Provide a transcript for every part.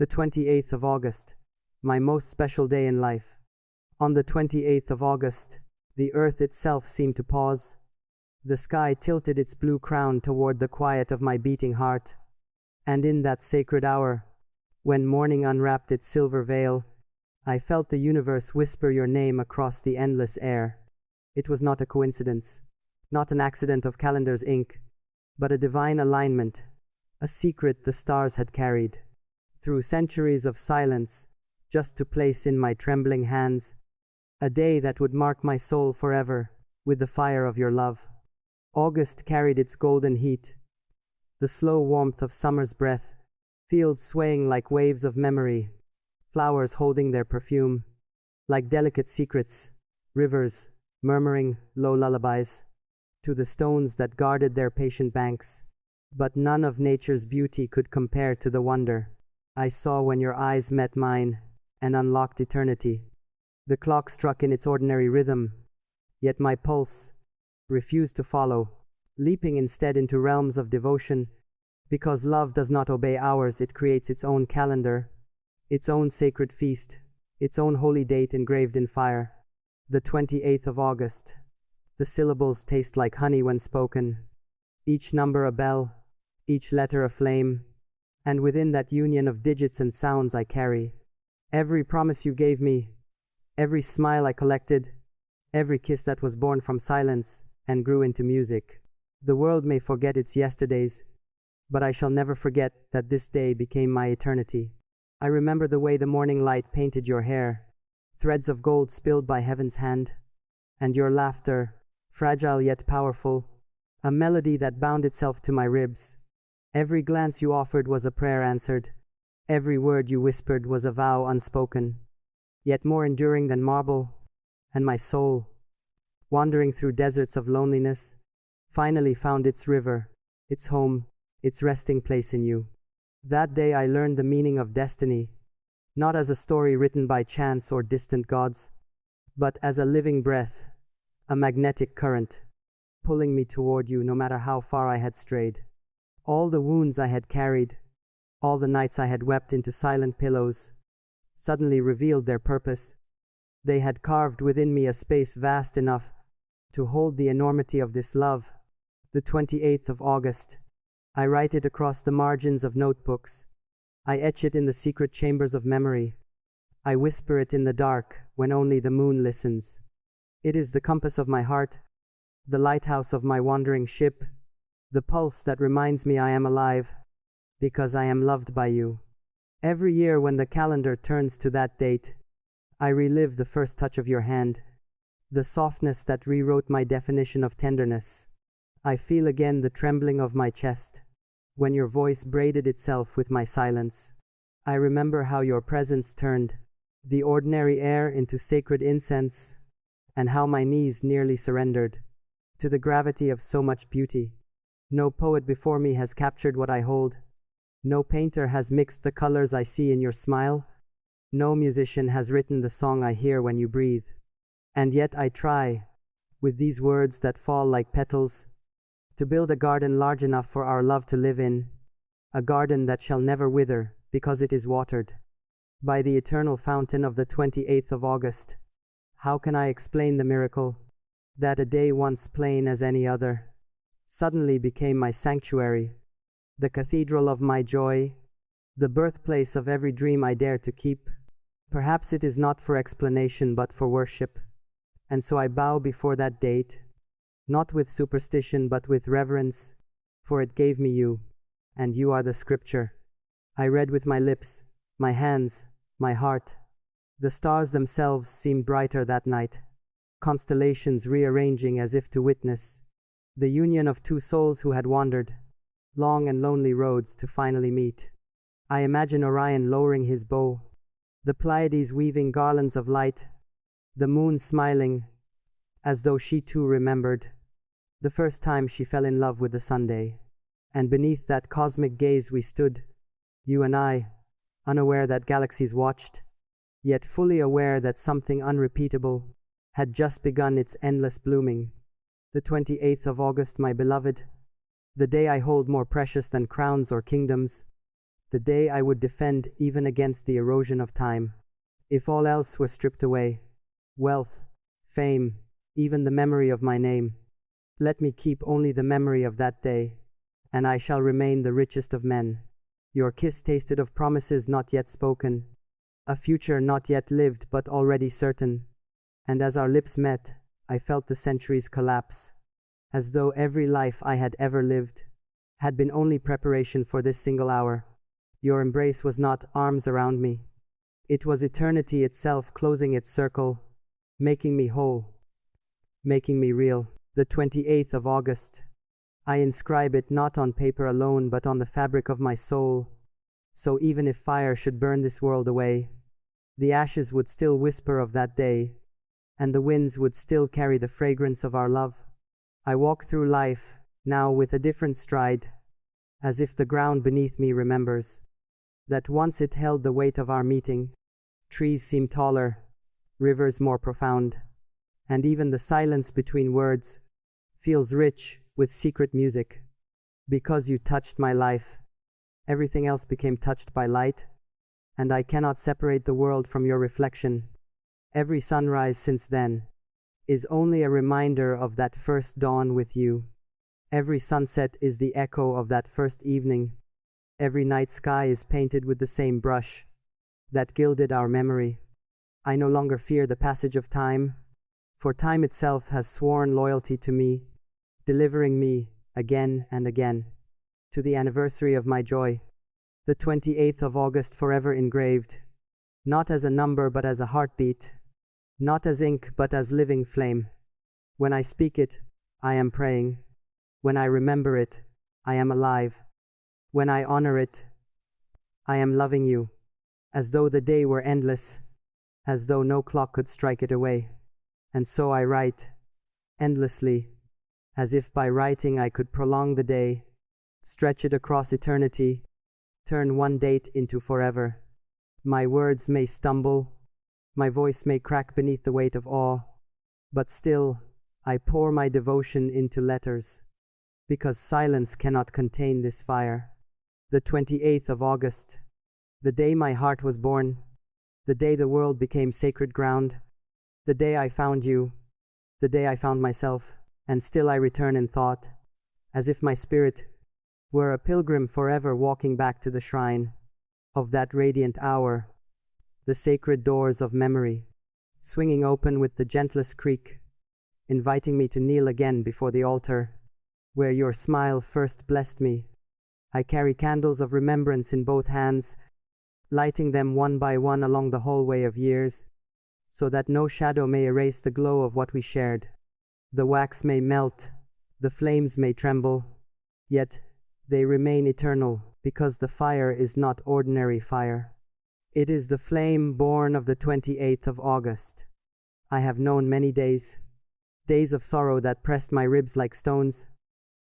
The 28th of August, my most special day in life. On the 28th of August, the earth itself seemed to pause. The sky tilted its blue crown toward the quiet of my beating heart. And in that sacred hour, when morning unwrapped its silver veil, I felt the universe whisper your name across the endless air. It was not a coincidence, not an accident of calendar's ink, but a divine alignment, a secret the stars had carried through centuries of silence, just to place in my trembling hands a day that would mark my soul forever with the fire of your love. August carried its golden heat, the slow warmth of summer's breath, fields swaying like waves of memory, flowers holding their perfume, like delicate secrets, rivers murmuring low lullabies to the stones that guarded their patient banks. But none of nature's beauty could compare to the wonder I saw when your eyes met mine and unlocked eternity. The clock struck in its ordinary rhythm, yet my pulse refused to follow, leaping instead into realms of devotion, because love does not obey hours, it creates its own calendar, its own sacred feast, its own holy date engraved in fire. The 28th of August. The syllables taste like honey when spoken, each number a bell, each letter a flame, and within that union of digits and sounds I carry every promise you gave me, every smile I collected, every kiss that was born from silence and grew into music. The world may forget its yesterdays, but I shall never forget that this day became my eternity. I remember the way the morning light painted your hair, threads of gold spilled by heaven's hand, and your laughter, fragile yet powerful, a melody that bound itself to my ribs. Every glance you offered was a prayer answered. Every word you whispered was a vow unspoken, yet more enduring than marble. And my soul, wandering through deserts of loneliness, finally found its river, its home, its resting place in you. That day I learned the meaning of destiny, not as a story written by chance or distant gods, but as a living breath, a magnetic current, pulling me toward you no matter how far I had strayed. All the wounds I had carried, all the nights I had wept into silent pillows, suddenly revealed their purpose. They had carved within me a space vast enough to hold the enormity of this love. The 28th of August. I write it across the margins of notebooks. I etch it in the secret chambers of memory. I whisper it in the dark when only the moon listens. It is the compass of my heart, the lighthouse of my wandering ship, the pulse that reminds me I am alive, because I am loved by you. Every year when the calendar turns to that date, I relive the first touch of your hand, the softness that rewrote my definition of tenderness. I feel again the trembling of my chest, when your voice braided itself with my silence. I remember how your presence turned the ordinary air into sacred incense, and how my knees nearly surrendered to the gravity of so much beauty. No poet before me has captured what I hold. No painter has mixed the colors I see in your smile. No musician has written the song I hear when you breathe. And yet I try, with these words that fall like petals, to build a garden large enough for our love to live in, a garden that shall never wither because it is watered by the eternal fountain of the 28th of August. How can I explain the miracle that a day once plain as any other suddenly became my sanctuary, the cathedral of my joy, the birthplace of every dream I dare to keep? Perhaps it is not for explanation but for worship, and so I bow before that date, not with superstition but with reverence, for it gave me you, and you are the scripture I read with my lips, my hands, my heart. The stars themselves seemed brighter that night, constellations rearranging as if to witness the union of two souls who had wandered long and lonely roads to finally meet. I imagine Orion lowering his bow, the Pleiades weaving garlands of light, the moon smiling as though she too remembered the first time she fell in love with the Sunday. And beneath that cosmic gaze we stood, you and I, unaware that galaxies watched, yet fully aware that something unrepeatable had just begun its endless blooming. The 28th of August, my beloved, the day I hold more precious than crowns or kingdoms, the day I would defend even against the erosion of time. If all else were stripped away, wealth, fame, even the memory of my name, let me keep only the memory of that day, and I shall remain the richest of men. Your kiss tasted of promises not yet spoken, a future not yet lived but already certain, and as our lips met, I felt the centuries collapse, as though every life I had ever lived had been only preparation for this single hour. Your embrace was not arms around me. It was eternity itself closing its circle, making me whole, making me real. The 28th of August. I inscribe it not on paper alone but on the fabric of my soul. So even if fire should burn this world away, the ashes would still whisper of that day, and the winds would still carry the fragrance of our love. I walk through life, now with a different stride, as if the ground beneath me remembers that once it held the weight of our meeting. Trees seem taller, rivers more profound, and even the silence between words feels rich with secret music. Because you touched my life, everything else became touched by light, and I cannot separate the world from your reflection. Every sunrise since then is only a reminder of that first dawn with you. Every sunset is the echo of that first evening. Every night sky is painted with the same brush that gilded our memory. I no longer fear the passage of time, for time itself has sworn loyalty to me, delivering me again and again to the anniversary of my joy. The 28th of August forever engraved, not as a number but as a heartbeat, not as ink but as living flame. When I speak it, I am praying. When I remember it, I am alive. When I honor it, I am loving you, as though the day were endless, as though no clock could strike it away. And so I write, endlessly, as if by writing I could prolong the day, stretch it across eternity, turn one date into forever. My words may stumble, my voice may crack beneath the weight of awe, but still I pour my devotion into letters, because silence cannot contain this fire. The 28th of August, the day my heart was born, the day the world became sacred ground, the day I found you, the day I found myself, and still I return in thought, as if my spirit were a pilgrim forever walking back to the shrine of that radiant hour, the sacred doors of memory, swinging open with the gentlest creak, inviting me to kneel again before the altar, where your smile first blessed me. I carry candles of remembrance in both hands, lighting them one by one along the hallway of years, so that no shadow may erase the glow of what we shared. The wax may melt, the flames may tremble, yet they remain eternal, because the fire is not ordinary fire. It is the flame born of the 28th of August. I have known many days, days of sorrow that pressed my ribs like stones,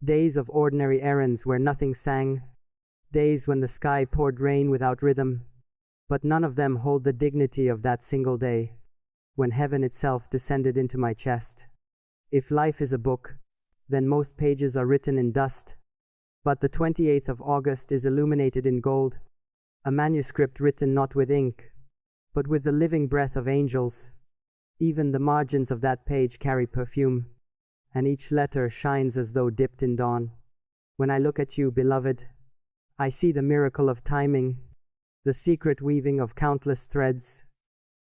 days of ordinary errands where nothing sang, days when the sky poured rain without rhythm, but none of them hold the dignity of that single day, when heaven itself descended into my chest. If life is a book, then most pages are written in dust, but the 28th of August is illuminated in gold, a manuscript written not with ink, but with the living breath of angels. Even the margins of that page carry perfume, and each letter shines as though dipped in dawn. When I look at you, beloved, I see the miracle of timing, the secret weaving of countless threads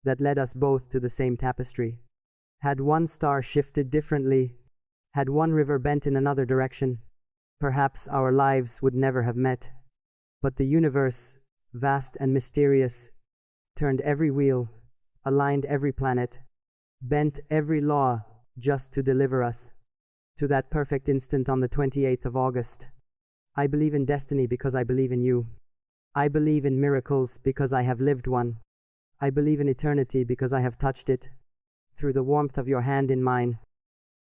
that led us both to the same tapestry. Had one star shifted differently, had one river bent in another direction, perhaps our lives would never have met. But the universe, vast and mysterious, turned every wheel, aligned every planet, bent every law just to deliver us to that perfect instant on the 28th of August. I believe in destiny because I believe in you. I believe in miracles because I have lived one. I believe in eternity because I have touched it through the warmth of your hand in mine.